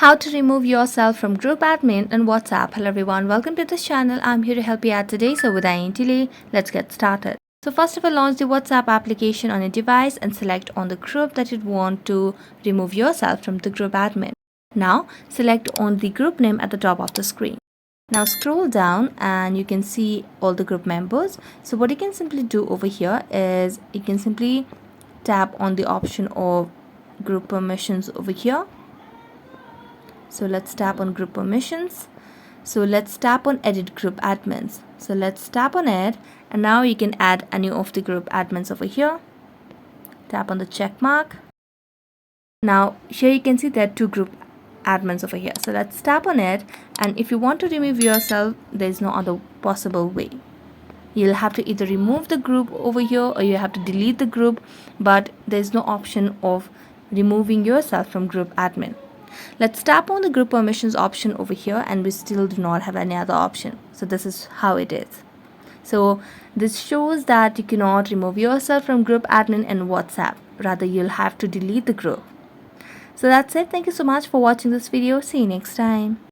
How to remove yourself from group admin and WhatsApp. Hello everyone, welcome to this channel. I'm here to help you out today. So without any delay, let's get started. So first of all, launch the WhatsApp application on your device and select on the group that you want to remove yourself from the group admin. Now select on the group name at the top of the screen. Now scroll down and you can see all the group members. So what you can simply do over here is you can simply tap on the option of group permissions over here. So let's tap on group permissions. So let's tap on edit group admins. So let's tap on it, and now you can add any of the group admins over here. Tap on the check mark. Now here you can see there are two group admins over here. So let's tap on it, and if you want to remove yourself, there is no other possible way. You'll have to either remove the group over here or you have to delete the group, but there's no option of removing yourself from group admin. Let's tap on the group permissions option over here, and we still do not have any other option. So this is how it is. So this shows that you cannot remove yourself from group admin and WhatsApp. Rather, you'll have to delete the group. So that's it. Thank you so much for watching this video. See you next time.